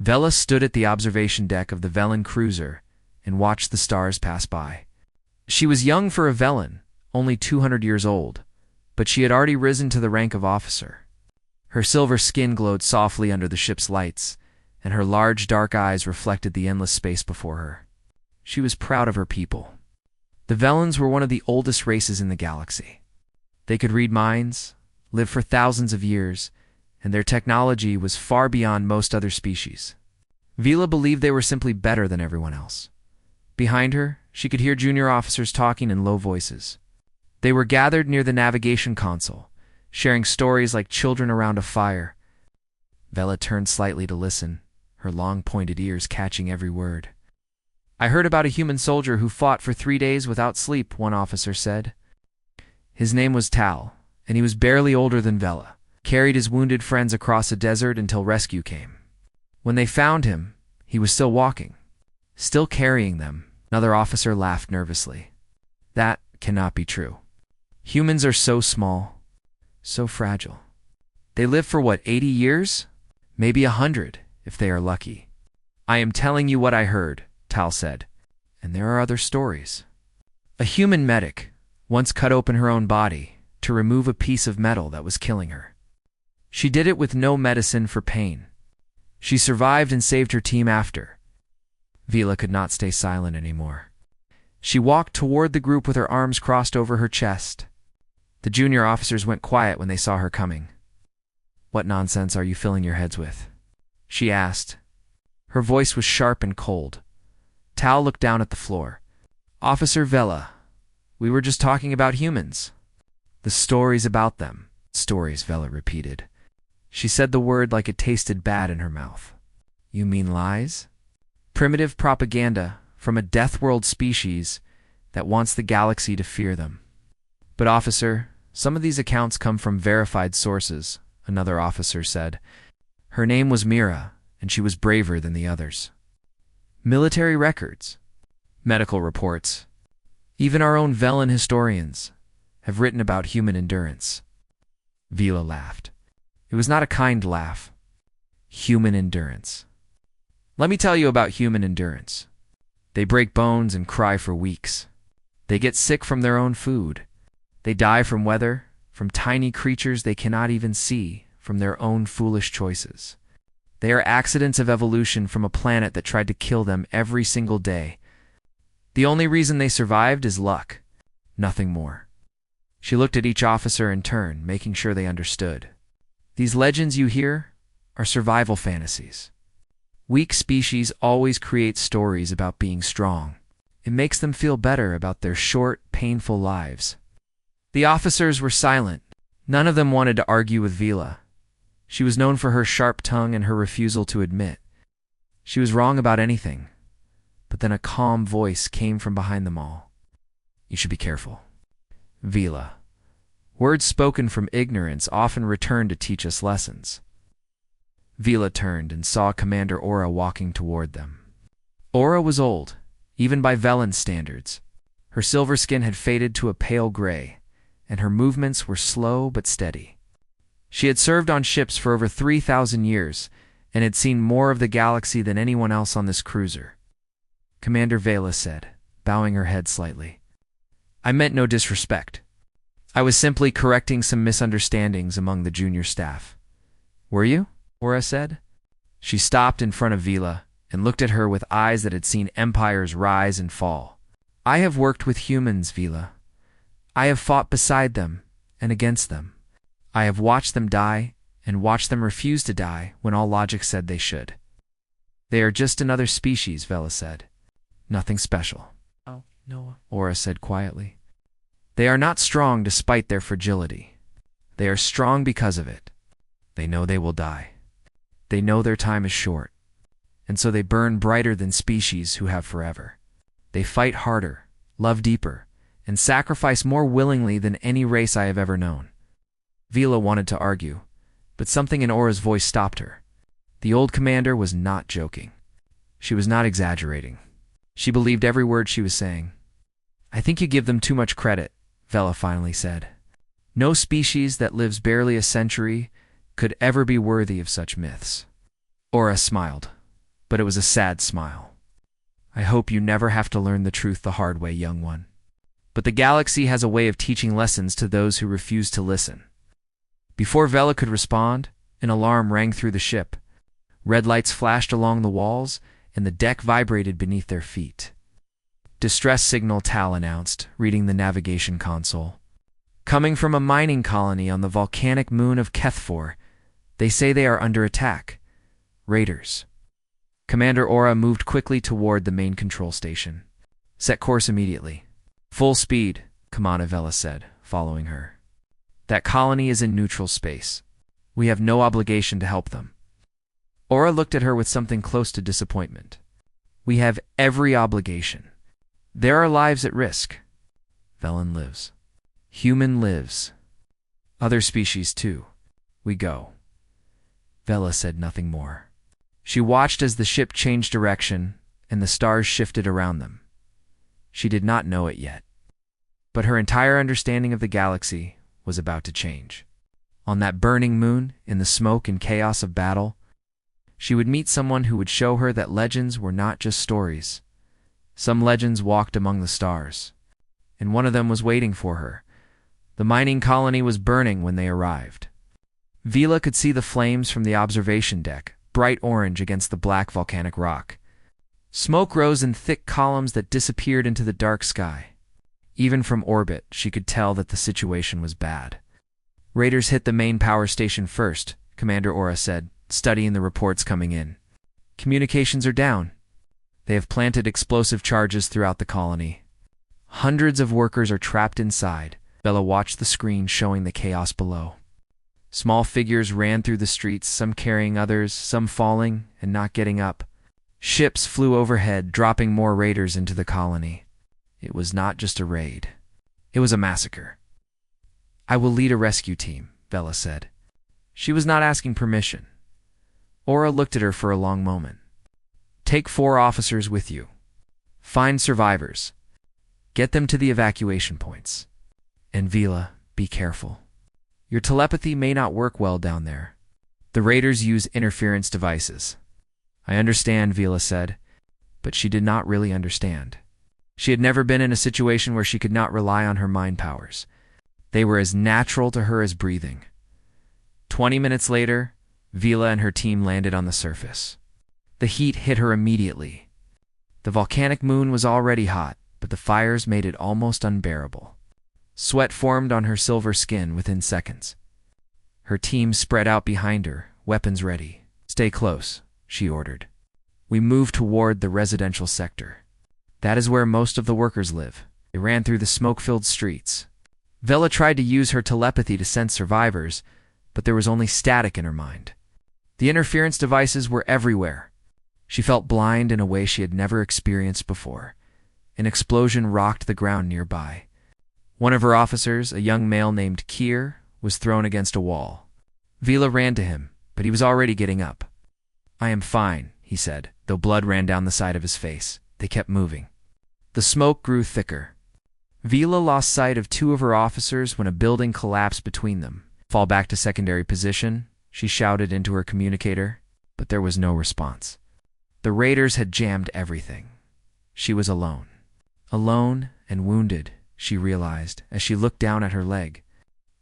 Vela stood at the observation deck of the Velen cruiser and watched the stars pass by. She was young for a Velen, only 200 years old, but she had already risen to the rank of officer. Her silver skin glowed softly under the ship's lights, and her large dark eyes reflected the endless space before her. She was proud of her people. The Velens were one of the oldest races in the galaxy. They could read minds, live for thousands of years, and their technology was far beyond most other species. Vela believed they were simply better than everyone else. Behind her, she could hear junior officers talking in low voices. They were gathered near the navigation console, sharing stories like children around a fire. Vela turned slightly to listen, her long pointed ears catching every word. "I heard about a human soldier who fought for 3 days without sleep," one officer said. His name was Tal, and he was barely older than Vela, carried his wounded friends across a desert until rescue came. When they found him, he was still walking, still carrying them. Another officer laughed nervously. "That cannot be true. Humans are so small, so fragile. They live for what, 80 years? Maybe 100, if they are lucky." "I am telling you what I heard," Tal said, "and there are other stories." A human medic once cut open her own body to remove a piece of metal that was killing her. She did it with no medicine for pain. She survived and saved her team after. Vela could not stay silent anymore. She walked toward the group with her arms crossed over her chest. The junior officers went quiet when they saw her coming. "What nonsense are you filling your heads with?" she asked. Her voice was sharp and cold. Tal looked down at the floor. "Officer Vela, we were just talking about humans. The stories about them." "Stories," Vela repeated. She said the word like it tasted bad in her mouth. "You mean lies? Primitive propaganda from a death world species that wants the galaxy to fear them." "But officer, some of these accounts come from verified sources," another officer said. "Her name was Mira, and she was braver than the others. Military records, medical reports, even our own Velen historians have written about human endurance." Vela laughed. It was not a kind laugh. Human endurance. "Let me tell you about human endurance. They break bones and cry for weeks. They get sick from their own food. They die from weather, from tiny creatures they cannot even see, from their own foolish choices. They are accidents of evolution from a planet that tried to kill them every single day. The only reason they survived is luck, nothing more." She looked at each officer in turn, making sure they understood. "These legends you hear are survival fantasies. Weak species always create stories about being strong. It makes them feel better about their short, painful lives." The officers were silent. None of them wanted to argue with Vela. She was known for her sharp tongue and her refusal to admit she was wrong about anything. But then a calm voice came from behind them all. "You should be careful. Vela, words spoken from ignorance often return to teach us lessons." Vela turned and saw Commander Aura walking toward them. Aura was old, even by Velen standards. Her silver skin had faded to a pale gray, and her movements were slow but steady. She had served on ships for over 3,000 years and had seen more of the galaxy than anyone else on this cruiser. Commander Vela said, bowing her head slightly. "I meant no disrespect. I was simply correcting some misunderstandings among the junior staff." "Were you?" Aura said. She stopped in front of Vela and looked at her with eyes that had seen empires rise and fall. "I have worked with humans, Vela. I have fought beside them and against them. I have watched them die and watched them refuse to die when all logic said they should." "They are just another species," Vela said. "Nothing special." "Oh, no," Aura said quietly. "They are not strong despite their fragility. They are strong because of it. They know they will die. They know their time is short, and so they burn brighter than species who have forever. They fight harder, love deeper, and sacrifice more willingly than any race I have ever known." Vela wanted to argue, but something in Aura's voice stopped her. The old commander was not joking. She was not exaggerating. She believed every word she was saying. "I think you give them too much credit," Vela finally said. "No species that lives barely a century could ever be worthy of such myths." Aura smiled. but it was a sad smile. I hope you never have to learn the truth the hard way, young one. But the galaxy has a way of teaching lessons to those who refuse to listen. Before Vela could respond, an alarm rang through the ship. Red lights flashed along the walls, and the deck vibrated beneath their feet. Distress signal, Tal announced, reading the navigation console. Coming from a mining colony on the volcanic moon of Kethfor, they say they are under attack. Raiders. Commander Aura moved quickly toward the main control station. Set course immediately. Full speed, Commander Vela said, following her. That colony is in neutral space. We have no obligation to help them. Aura looked at her with something close to disappointment. We have every obligation. There are lives at risk. Velen lives. Human lives. Other species too. We go. Vela said nothing more. She watched as the ship changed direction and the stars shifted around them. She did not know it yet. But her entire understanding of the galaxy was about to change. On that burning moon, in the smoke and chaos of battle, she would meet someone who would show her that legends were not just stories. Some legends walked among the stars, and one of them was waiting for her. The mining colony was burning when they arrived. Vela could see the flames from the observation deck, bright orange against the black volcanic rock. Smoke rose in thick columns that disappeared into the dark sky. Even from orbit, she could tell that the situation was bad. Raiders hit the main power station first, Commander Aura said, studying the reports coming in. Communications are down. They have planted explosive charges throughout the colony. Hundreds of workers are trapped inside. Vela watched the screen showing the chaos below. Small figures ran through the streets, some carrying others, some falling and not getting up. Ships flew overhead, dropping more raiders into the colony. It was not just a raid. It was a massacre. I will lead a rescue team, Vela said. She was not asking permission. Aura looked at her for a long moment. Take 4 officers with you. Find survivors. Get them to the evacuation points. And Vela, be careful. Your telepathy may not work well down there. The raiders use interference devices. I understand, Vela said, but she did not really understand. She had never been in a situation where she could not rely on her mind powers. They were as natural to her as breathing. 20 minutes later, Vela and her team landed on the surface. The heat hit her immediately. The volcanic moon was already hot, but the fires made it almost unbearable. Sweat formed on her silver skin within seconds. Her team spread out behind her, weapons ready. Stay close, she ordered. We moved toward the residential sector. That is where most of the workers live. They ran through the smoke-filled streets. Vela tried to use her telepathy to sense survivors, but there was only static in her mind. The interference devices were everywhere. She felt blind in a way she had never experienced before. An explosion rocked the ground nearby. One of her officers, a young male named Kier, was thrown against a wall. Vela ran to him, but he was already getting up. I am fine, he said, though blood ran down the side of his face. They kept moving. The smoke grew thicker. Vela lost sight of 2 of her officers when a building collapsed between them. Fall back to secondary position, she shouted into her communicator, but there was no response. The raiders had jammed everything. She was alone. Alone and wounded, she realized as she looked down at her leg.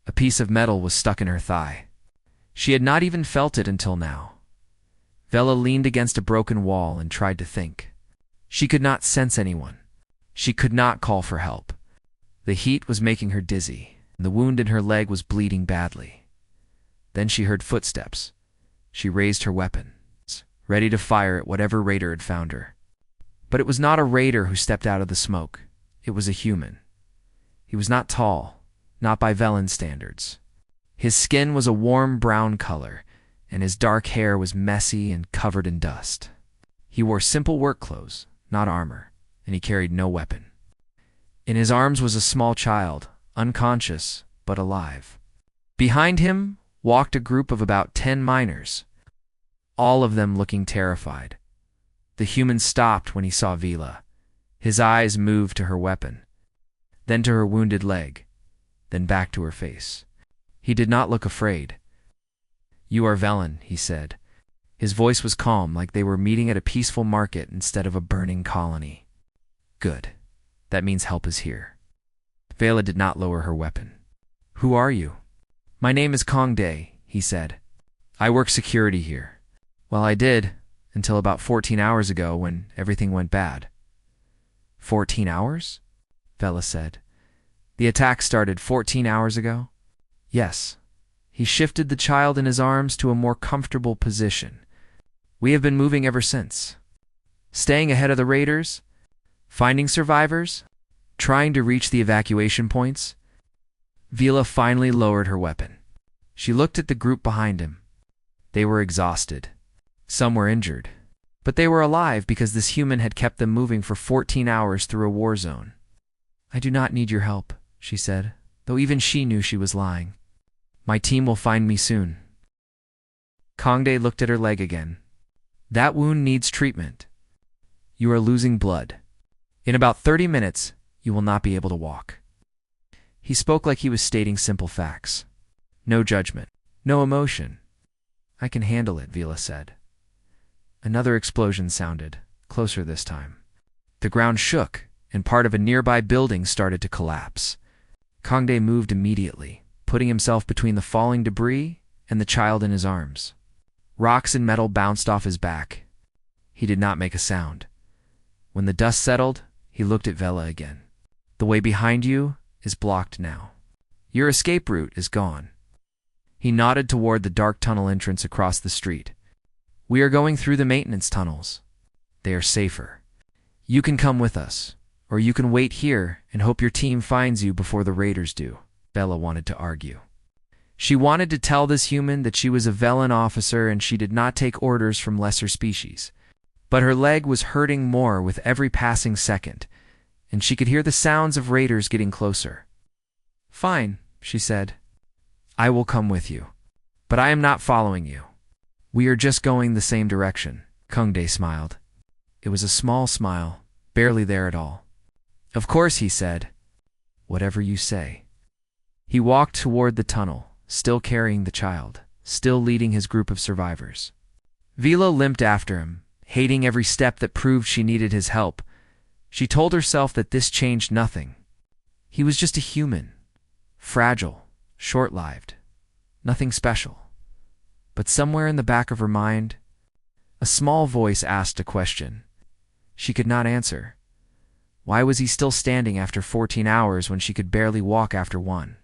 A piece of metal was stuck in her thigh. She had not even felt it until now. Vela leaned against a broken wall and tried to think. She could not sense anyone. She could not call for help. The heat was making her dizzy, and the wound in her leg was bleeding badly. Then she heard footsteps. She raised her weapon, ready to fire at whatever raider had found her. But it was not a raider who stepped out of the smoke. It was a human. He was not tall, not by Velen standards. His skin was a warm brown color, and his dark hair was messy and covered in dust. He wore simple work clothes, not armor, and he carried no weapon. In his arms was a small child, unconscious but alive. Behind him walked a group of about 10 miners, all of them looking terrified. The human stopped when he saw Vela. His eyes moved to her weapon, then to her wounded leg, then back to her face. He did not look afraid. You are Velen, he said. His voice was calm, like they were meeting at a peaceful market instead of a burning colony. Good. That means help is here. Vela did not lower her weapon. Who are you? My name is Kong Day, he said. I work security here. Well, I did, until about 14 hours ago when everything went bad. 14 hours? Vela said. The attack started 14 hours ago? Yes. He shifted the child in his arms to a more comfortable position. We have been moving ever since. Staying ahead of the raiders, finding survivors, trying to reach the evacuation points. Vela finally lowered her weapon. She looked at the group behind him. They were exhausted. Some were injured. But they were alive because this human had kept them moving for 14 hours through a war zone. I do not need your help, she said, though even she knew she was lying. My team will find me soon. Kongde looked at her leg again. That wound needs treatment. You are losing blood. In about 30 minutes, you will not be able to walk. He spoke like he was stating simple facts. No judgment, no emotion. I can handle it, Vela said. Another explosion sounded, closer this time. The ground shook, and part of a nearby building started to collapse. Kongde moved immediately, putting himself between the falling debris and the child in his arms. Rocks and metal bounced off his back. He did not make a sound. When the dust settled, he looked at Vela again. The way behind you is blocked now. Your escape route is gone. He nodded toward the dark tunnel entrance across the street. We are going through the maintenance tunnels. They are safer. You can come with us, or you can wait here and hope your team finds you before the raiders do, Vela wanted to argue. She wanted to tell this human that she was a Velan officer and she did not take orders from lesser species. But her leg was hurting more with every passing second, and she could hear the sounds of raiders getting closer. Fine, she said. I will come with you. But I am not following you. We are just going the same direction, Kongde smiled. It was a small smile, barely there at all. Of course, he said. Whatever you say. He walked toward the tunnel, still carrying the child, still leading his group of survivors. Vela limped after him, hating every step that proved she needed his help. She told herself that this changed nothing. He was just a human, fragile, short-lived, nothing special. But somewhere in the back of her mind, a small voice asked a question. She could not answer. Why was he still standing after 14 hours when she could barely walk after one?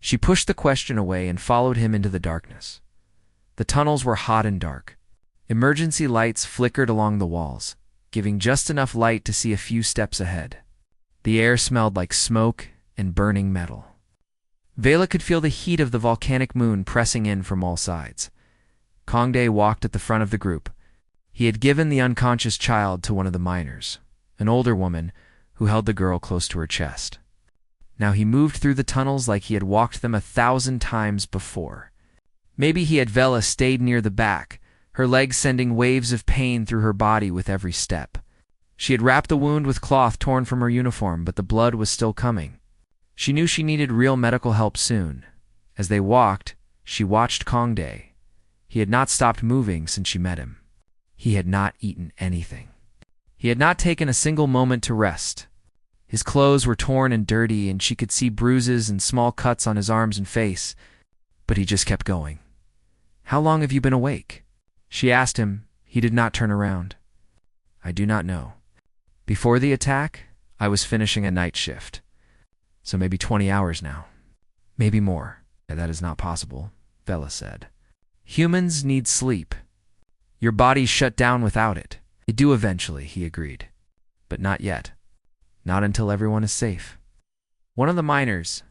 She pushed the question away and followed him into the darkness. The tunnels were hot and dark. Emergency lights flickered along the walls, giving just enough light to see a few steps ahead. The air smelled like smoke and burning metal. Vela could feel the heat of the volcanic moon pressing in from all sides. Kongde walked at the front of the group. He had given the unconscious child to one of the miners, an older woman who held the girl close to her chest. Now he moved through the tunnels like he had walked them 1,000 times before. Maybe he had Vela stayed near the back, her legs sending waves of pain through her body with every step. She had wrapped the wound with cloth torn from her uniform, but the blood was still coming. She knew she needed real medical help soon. As they walked, she watched Kongde. He had not stopped moving since she met him. He had not eaten anything. He had not taken a single moment to rest. His clothes were torn and dirty, and she could see bruises and small cuts on his arms and face, but he just kept going. How long have you been awake? She asked him. He did not turn around. I do not know. Before the attack, I was finishing a night shift. So maybe 20 hours now. Maybe more. That is not possible, Vela said. Humans need sleep. Your bodies shut down without it. They do eventually, he agreed. But not yet. Not until everyone is safe. One of the miners,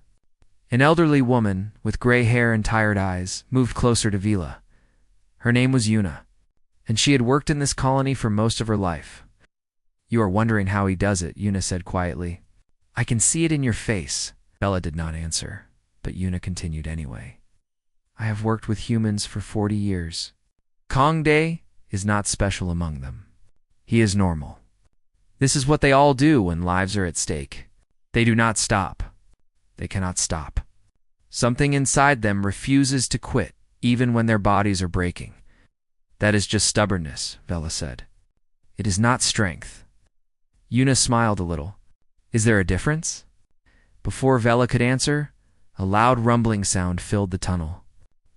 an elderly woman with gray hair and tired eyes, moved closer to Vela. Her name was Yuna, and she had worked in this colony for most of her life. You are wondering how he does it, Yuna said quietly. I can see it in your face. Vela did not answer, but Yuna continued anyway. I have worked with humans for 40 years. Kongde is not special among them. He is normal. This is what they all do when lives are at stake. They do not stop. They cannot stop. Something inside them refuses to quit, even when their bodies are breaking. That is just stubbornness, Vela said. It is not strength. Yuna smiled a little. Is there a difference? Before Vela could answer, a loud rumbling sound filled the tunnel.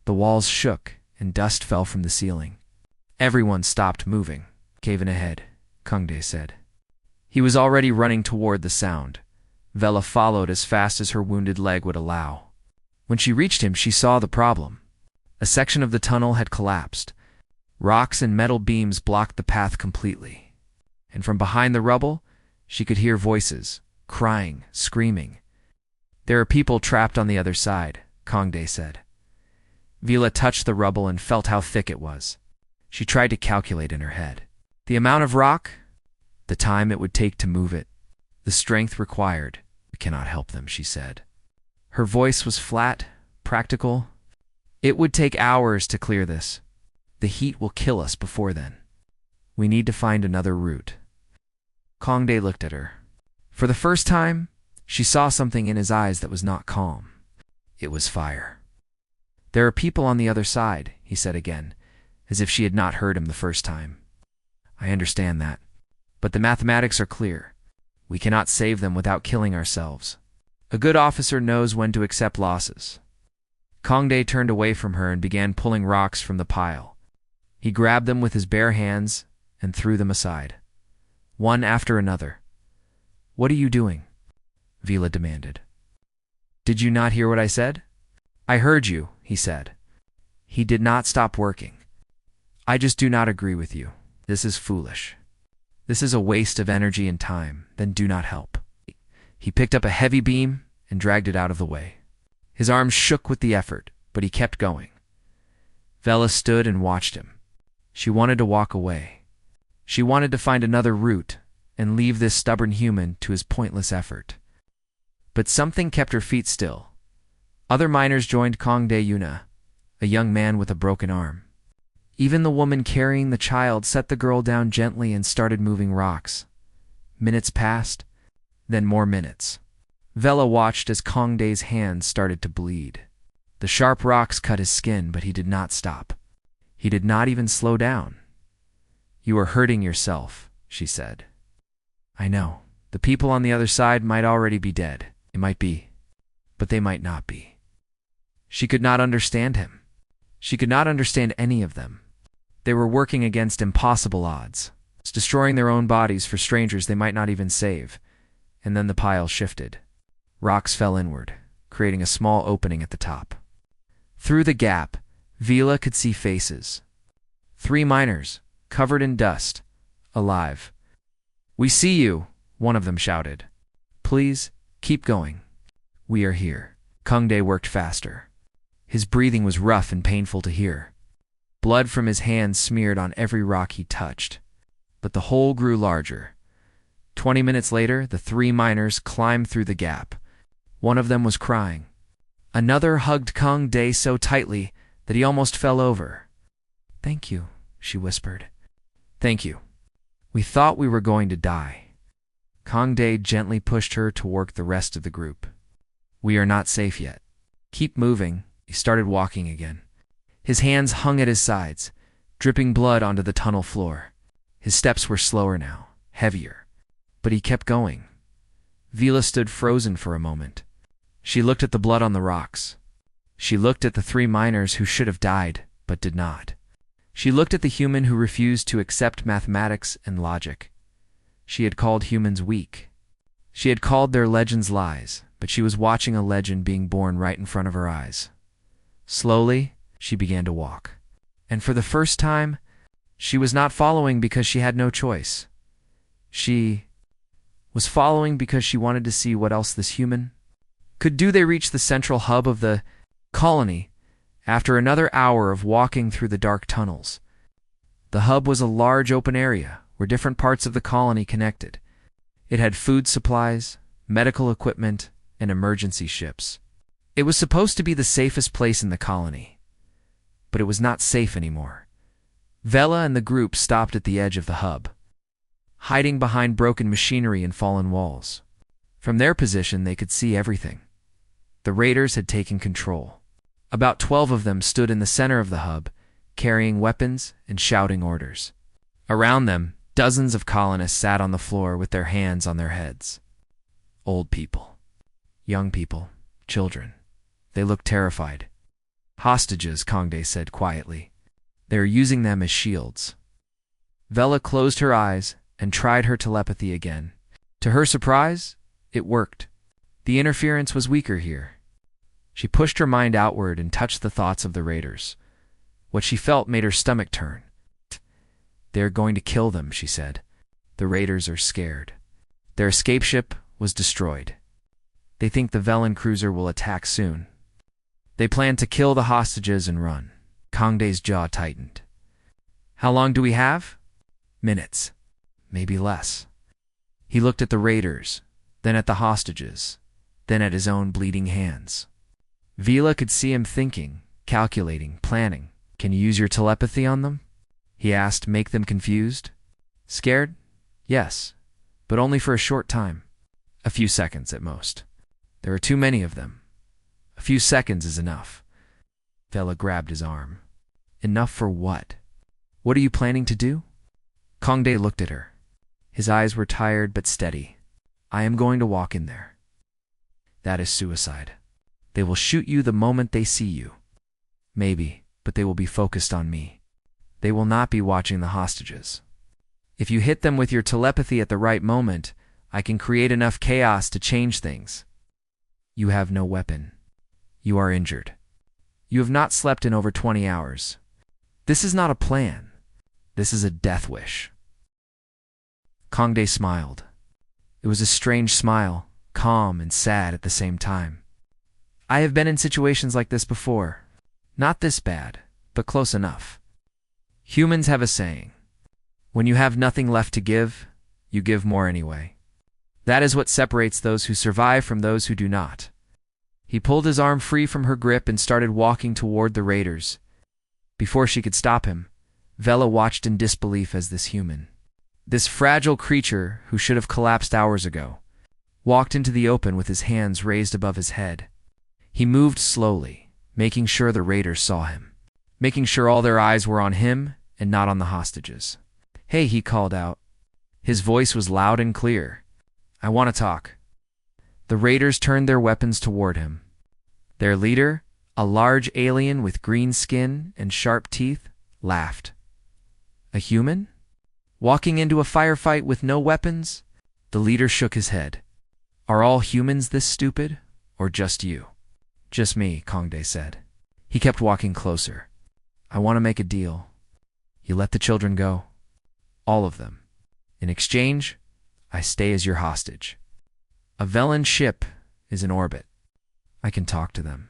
The walls shook, and dust fell from the ceiling. Everyone stopped moving. Cave in ahead, Kangde said. He was already running toward the sound. Vela followed as fast as her wounded leg would allow. When she reached him, she saw the problem. A section of the tunnel had collapsed. Rocks and metal beams blocked the path completely. And from behind the rubble, she could hear voices, crying, screaming. There are people trapped on the other side, Kangde said. Vela touched the rubble and felt how thick it was. She tried to calculate in her head. The amount of rock, the time it would take to move it, the strength required. We cannot help them, she said. Her voice was flat, practical. It would take hours to clear this. The heat will kill us before then. We need to find another route. Kangde looked at her. For the first time, she saw something in his eyes that was not calm. It was fire. There are people on the other side, he said again, as if she had not heard him the first time. I understand that. But the mathematics are clear. We cannot save them without killing ourselves. A good officer knows when to accept losses. Kangde turned away from her and began pulling rocks from the pile. He grabbed them with his bare hands and threw them aside, one after another. What are you doing? Vela demanded. Did you not hear what I said? I heard you, he said. He did not stop working. I just do not agree with you. This is foolish. This is a waste of energy and time. Then do not help. He picked up a heavy beam and dragged it out of the way. His arms shook with the effort, but he kept going. Vela stood and watched him. She wanted to walk away. She wanted to find another route and leave this stubborn human to his pointless effort. But something kept her feet still. Other miners joined Kangde Yuna, a young man with a broken arm. Even the woman carrying the child set the girl down gently and started moving rocks. Minutes passed, then more minutes. Vela watched as Kangde's hands started to bleed. The sharp rocks cut his skin, but he did not stop. He did not even slow down. You are hurting yourself, she said. I know. The people on the other side might already be dead. It might be, but they might not be. She could not understand him. She could not understand any of them. They were working against impossible odds, destroying their own bodies for strangers they might not even save. And then the pile shifted. Rocks fell inward, creating a small opening at the top. Through the gap, Vela could see faces. 3 miners, covered in dust, alive. We see you, one of them shouted. Please, keep going. We are here. Kangde worked faster. His breathing was rough and painful to hear. Blood from his hands smeared on every rock he touched. But the hole grew larger. 20 minutes later, the 3 miners climbed through the gap. One of them was crying. Another hugged Kangde so tightly that he almost fell over. Thank you, she whispered. Thank you. We thought we were going to die. Kangde gently pushed her toward the rest of the group. We are not safe yet. Keep moving. He started walking again. His hands hung at his sides, dripping blood onto the tunnel floor. His steps were slower now, heavier. But he kept going. Vela stood frozen for a moment. She looked at the blood on the rocks. She looked at the 3 miners who should have died, but did not. She looked at the human who refused to accept mathematics and logic. She had called humans weak. She had called their legends lies, but she was watching a legend being born right in front of her eyes. Slowly, she began to walk. And for the first time, she was not following because she had no choice. She was following because she wanted to see what else this human could do. They reached the central hub of the colony after another hour of walking through the dark tunnels. The hub was a large open area where different parts of the colony connected. It had food supplies, medical equipment, and emergency ships. It was supposed to be the safest place in the colony, but it was not safe anymore. Vela and the group stopped at the edge of the hub, hiding behind broken machinery and fallen walls. From their position, they could see everything. The raiders had taken control. About 12 of them stood in the center of the hub, carrying weapons and shouting orders. Around them, dozens of colonists sat on the floor with their hands on their heads. Old people, young people, children. They looked terrified. Hostages, Kongde said quietly. They are using them as shields. Vela closed her eyes and tried her telepathy again. To her surprise, it worked. The interference was weaker here. She pushed her mind outward and touched the thoughts of the raiders. What she felt made her stomach turn. They're going to kill them, she said. The raiders are scared. Their escape ship was destroyed. They think the Velen cruiser will attack soon. They plan to kill the hostages and run. Kongde's jaw tightened. How long do we have? Minutes. Maybe less. He looked at the raiders, then at the hostages, then at his own bleeding hands. Vela could see him thinking, calculating, planning. Can you use your telepathy on them? He asked, make them confused? Scared? Yes, but only for a short time. A few seconds at most. There are too many of them. A few seconds is enough. Vela grabbed his arm. Enough for what? What are you planning to do? Kongde looked at her. His eyes were tired but steady. I am going to walk in there. That is suicide. They will shoot you the moment they see you. Maybe, but they will be focused on me. They will not be watching the hostages. If you hit them with your telepathy at the right moment, I can create enough chaos to change things. You have no weapon. You are injured. You have not slept in over 20 hours. This is not a plan. This is a death wish. Kongde smiled. It was a strange smile, calm and sad at the same time. I have been in situations like this before. Not this bad, but close enough. Humans have a saying. When you have nothing left to give, you give more anyway. That is what separates those who survive from those who do not. He pulled his arm free from her grip and started walking toward the raiders. Before she could stop him, Vela watched in disbelief as this human, this fragile creature who should have collapsed hours ago, walked into the open with his hands raised above his head. He moved slowly, making sure the raiders saw him, making sure all their eyes were on him and not on the hostages. Hey, he called out. His voice was loud and clear. I want to talk. The raiders turned their weapons toward him. Their leader, a large alien with green skin and sharp teeth, laughed. A human? Walking into a firefight with no weapons? The leader shook his head. Are all humans this stupid, or just you? Just me, Kongde said. He kept walking closer. I want to make a deal. You let the children go. All of them. In exchange, I stay as your hostage. A Velen ship is in orbit. I can talk to them.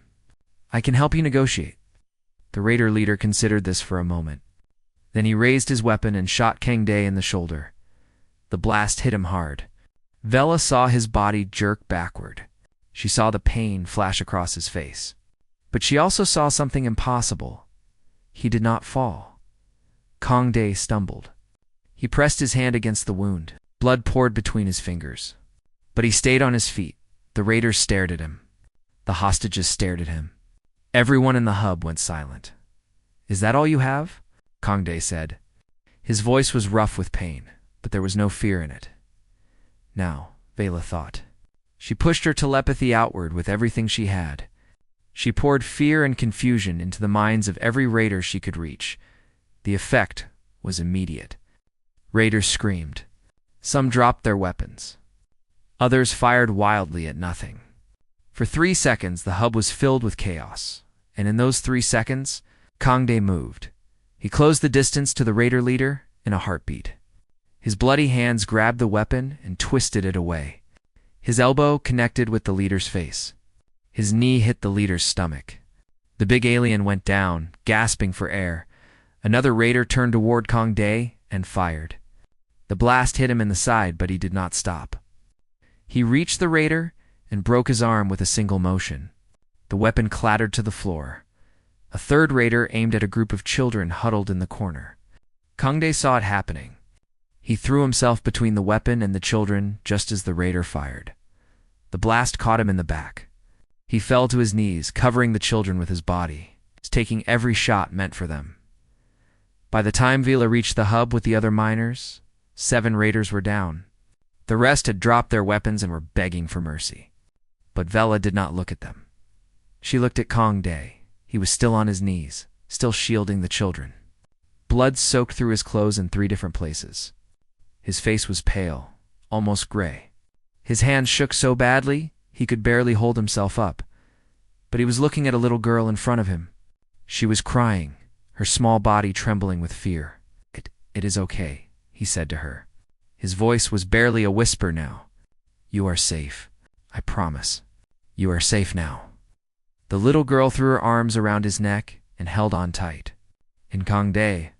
I can help you negotiate. The raider leader considered this for a moment. Then he raised his weapon and shot Kongde in the shoulder. The blast hit him hard. Vela saw his body jerk backward. She saw the pain flash across his face. But she also saw something impossible. He did not fall. Kongde stumbled. He pressed his hand against the wound. Blood poured between his fingers. But he stayed on his feet. The raiders stared at him. The hostages stared at him. Everyone in the hub went silent. Is that all you have? Kongde said. His voice was rough with pain, but there was no fear in it. Now, Vela thought. She pushed her telepathy outward with everything she had. She poured fear and confusion into the minds of every raider she could reach. The effect was immediate. Raiders screamed. Some dropped their weapons. Others fired wildly at nothing. For 3 seconds, the hub was filled with chaos, and in those 3 seconds, Kongde moved. He closed the distance to the raider leader in a heartbeat. His bloody hands grabbed the weapon and twisted it away. His elbow connected with the leader's face. His knee hit the leader's stomach. The big alien went down, gasping for air. Another raider turned toward Kongde and fired. The blast hit him in the side, but he did not stop. He reached the raider and broke his arm with a single motion. The weapon clattered to the floor. A third raider aimed at a group of children huddled in the corner. Kongde saw it happening. He threw himself between the weapon and the children just as the raider fired. The blast caught him in the back. He fell to his knees, covering the children with his body, taking every shot meant for them. By the time Vila reached the hub with the other miners, 7 raiders were down. The rest had dropped their weapons and were begging for mercy. But Vela did not look at them. She looked at Kong Day. He was still on his knees, still shielding the children. Blood soaked through his clothes in 3 different places. His face was pale, almost gray. His hands shook so badly he could barely hold himself up. But he was looking at a little girl in front of him. She was crying, her small body trembling with fear. It is okay, he said to her. His voice was barely a whisper now. You are safe. I promise. You are safe now. The little girl threw her arms around his neck and held on tight. And Kong Day,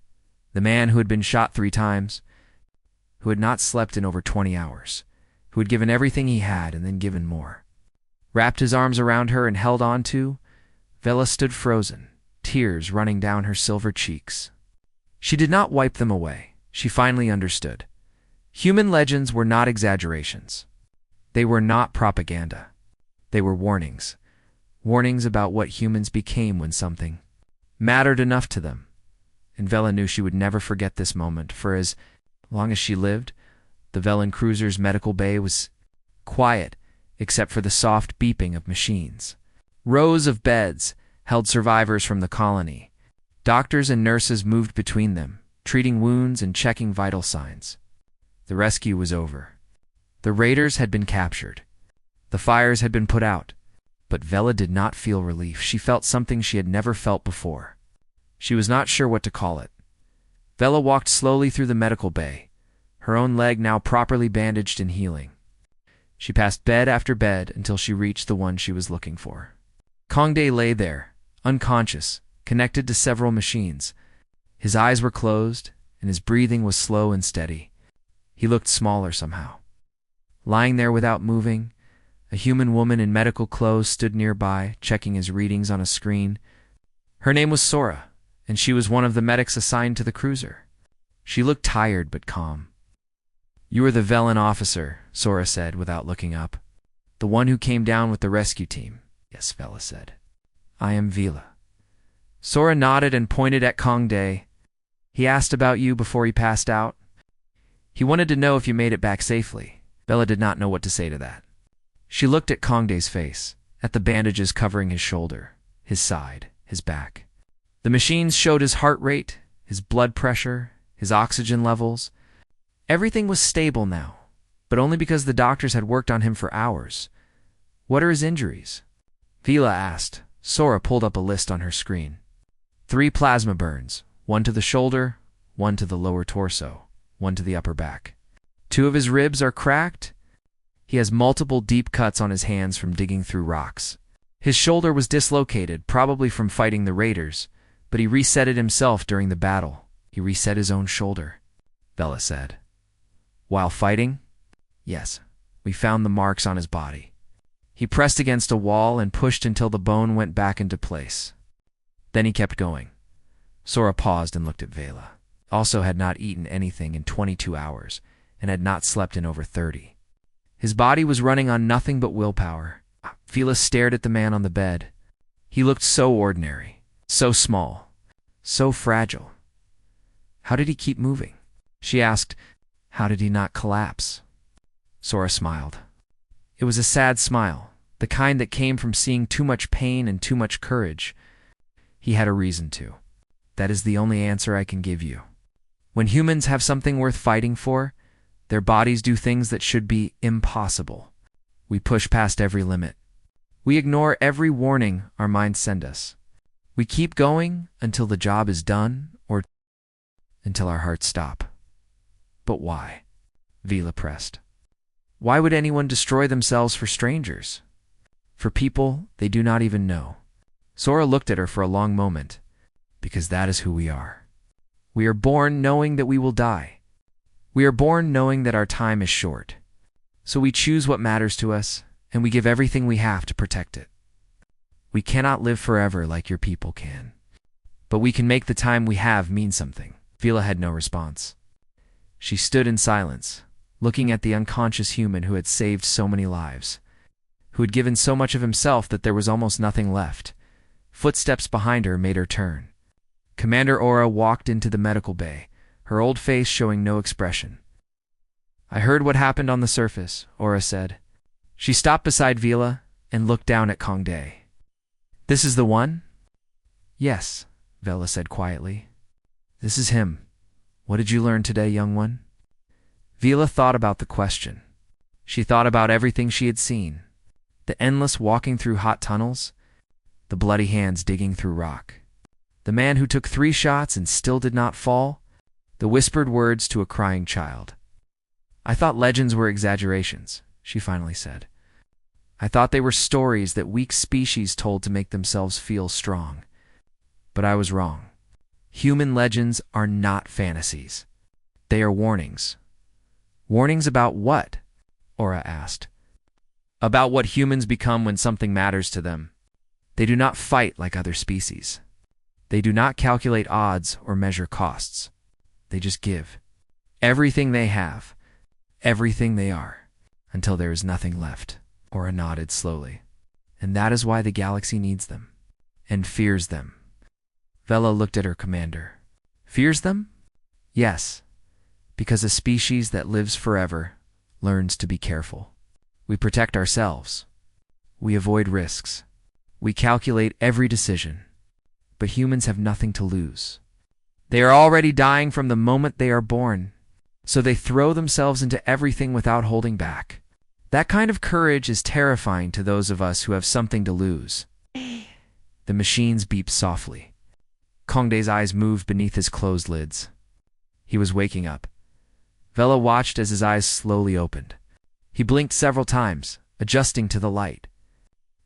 the man who had been shot 3 times, who had not slept in over 20 hours, who had given everything he had and then given more, wrapped his arms around her and held on to, Vela stood frozen, tears running down her silver cheeks. She did not wipe them away. She finally understood. Human legends were not exaggerations. They were not propaganda. They were warnings. Warnings about what humans became when something mattered enough to them. And Vela knew she would never forget this moment, for as long as she lived, the Velen cruiser's medical bay was quiet, except for the soft beeping of machines. Rows of beds held survivors from the colony. Doctors and nurses moved between them, treating wounds and checking vital signs. The rescue was over. The raiders had been captured. The fires had been put out. But Vela did not feel relief. She felt something she had never felt before. She was not sure what to call it. Vela walked slowly through the medical bay, her own leg now properly bandaged and healing. She passed bed after bed until she reached the one she was looking for. Kong Day lay there, unconscious, connected to several machines. His eyes were closed, and his breathing was slow and steady. He looked smaller somehow. Lying there without moving, a human woman in medical clothes stood nearby, checking his readings on a screen. Her name was Sora, and she was one of the medics assigned to the cruiser. She looked tired but calm. You are the Velen officer, Sora said without looking up. The one who came down with the rescue team. Yes, Vela said. I am Vila. Sora nodded and pointed at Kong Day. He asked about you before he passed out. He wanted to know if you made it back safely. Vela did not know what to say to that. She looked at Kong Day's face, at the bandages covering his shoulder, his side, his back. The machines showed his heart rate, his blood pressure, his oxygen levels. Everything was stable now, but only because the doctors had worked on him for hours. What are his injuries? Vila asked. Sora pulled up a list on her screen. 3 plasma burns, 1 to the shoulder, 1 to the lower torso, 1 to the upper back. 2 of his ribs are cracked. He has multiple deep cuts on his hands from digging through rocks. His shoulder was dislocated, probably from fighting the raiders, but he reset it himself during the battle. He reset his own shoulder, Vela said. While fighting? Yes, we found the marks on his body. He pressed against a wall and pushed until the bone went back into place. Then he kept going. Sora paused and looked at Vela. Also had not eaten anything in 22 hours and had not slept in over 30. His body was running on nothing but willpower. Vela stared at the man on the bed. He looked so ordinary, so small, so fragile. How did he keep moving? She asked, how did he not collapse? Sora smiled. It was a sad smile, the kind that came from seeing too much pain and too much courage. He had a reason to. That is the only answer I can give you. When humans have something worth fighting for, their bodies do things that should be impossible. We push past every limit. We ignore every warning our minds send us. We keep going until the job is done or until our hearts stop. But why? Vila pressed. Why would anyone destroy themselves for strangers? For people they do not even know. Sora looked at her for a long moment. Because that is who we are. We are born knowing that we will die. We are born knowing that our time is short. So we choose what matters to us, and we give everything we have to protect it. We cannot live forever like your people can. But we can make the time we have mean something. Vila had no response. She stood in silence, looking at the unconscious human who had saved so many lives, who had given so much of himself that there was almost nothing left. Footsteps behind her made her turn. Commander Aura walked into the medical bay, her old face showing no expression. "I heard what happened on the surface," Aura said. She stopped beside Vila and looked down at Kongde. "This is the one?" "Yes," Vela said quietly. "This is him. What did you learn today, young one?" Vila thought about the question. She thought about everything she had seen. The endless walking through hot tunnels, the bloody hands digging through rock, the man who took 3 shots and still did not fall, the whispered words to a crying child. "I thought legends were exaggerations," she finally said. "I thought they were stories that weak species told to make themselves feel strong. But I was wrong. Human legends are not fantasies. They are warnings." "Warnings about what?" Aura asked. "About what humans become when something matters to them. They do not fight like other species. They do not calculate odds or measure costs. They just give. Everything they have, everything they are, until there is nothing left." Aura nodded slowly. "And that is why the galaxy needs them, and fears them." Vela looked at her commander. "Fears them?" "Yes, because a species that lives forever learns to be careful. We protect ourselves. We avoid risks. We calculate every decision. But humans have nothing to lose. They are already dying from the moment they are born, so they throw themselves into everything without holding back. That kind of courage is terrifying to those of us who have something to lose." The machines beeped softly. Kongde's eyes moved beneath his closed lids. He was waking up. Vela watched as his eyes slowly opened. He blinked several times, adjusting to the light.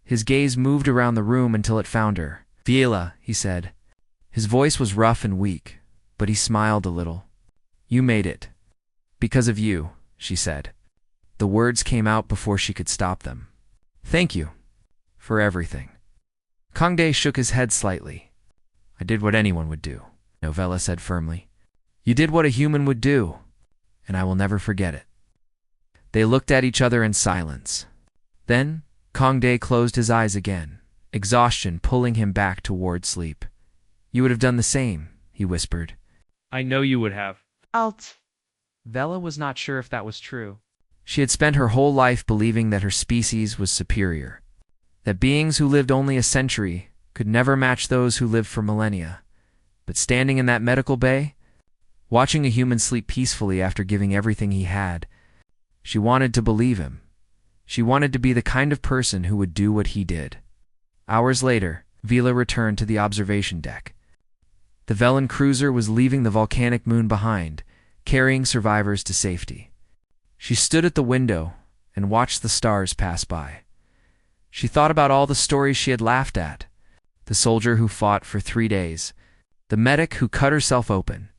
His gaze moved around the room until it found her. "Vila," he said. His voice was rough and weak, but he smiled a little. "You made it. Because of you," she said. The words came out before she could stop them. "Thank you. For everything." Kongde shook his head slightly. "I did what anyone would do," Novella said firmly. "You did what a human would do, and I will never forget it." They looked at each other in silence. Then Kongde closed his eyes again, exhaustion pulling him back toward sleep. "You would have done the same," he whispered. "I know you would have." Alt. Vela was not sure if that was true. She had spent her whole life believing that her species was superior, that beings who lived only a century could never match those who lived for millennia. But standing in that medical bay, watching a human sleep peacefully after giving everything he had, she wanted to believe him. She wanted to be the kind of person who would do what he did. Hours later, Vila returned to the observation deck. The Velen cruiser was leaving the volcanic moon behind, carrying survivors to safety. She stood at the window and watched the stars pass by. She thought about all the stories she had laughed at. The soldier who fought for 3 days, the medic who cut herself open,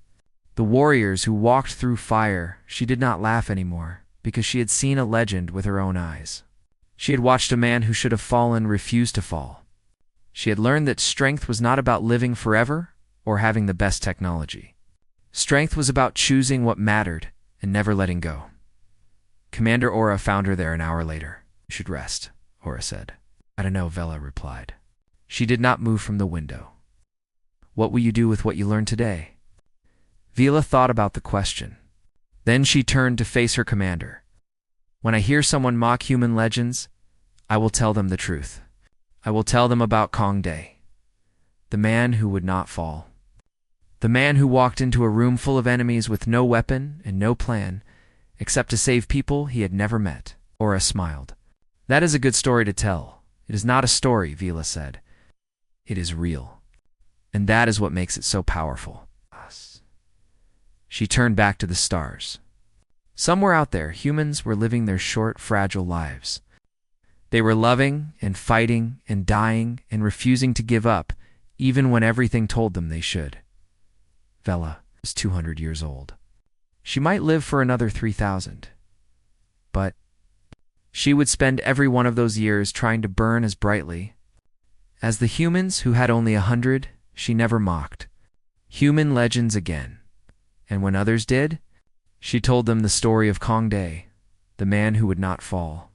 the warriors who walked through fire. She did not laugh anymore, because she had seen a legend with her own eyes. She had watched a man who should have fallen refuse to fall. She had learned that strength was not about living forever or having the best technology. Strength was about choosing what mattered and never letting go. Commander Aura found her there an hour later. "You should rest," Aura said. "I don't know," Vela replied. She did not move from the window. "What will you do with what you learned today?" Vila thought about the question. Then she turned to face her commander. "When I hear someone mock human legends, I will tell them the truth. I will tell them about Kongde, the man who would not fall. The man who walked into a room full of enemies with no weapon and no plan, except to save people he had never met." Aura smiled. "That is a good story to tell. It is not a story," Vila said. "It is real. And that is what makes it so powerful." She turned back to the stars. Somewhere out there, humans were living their short, fragile lives. They were loving and fighting and dying and refusing to give up, even when everything told them they should. Vela was 200 years old. She might live for another 3,000. But she would spend every one of those years trying to burn as brightly. As the humans who had only 100, she never mocked. Human legends again. And when others did, she told them the story of Kongde, the man who would not fall.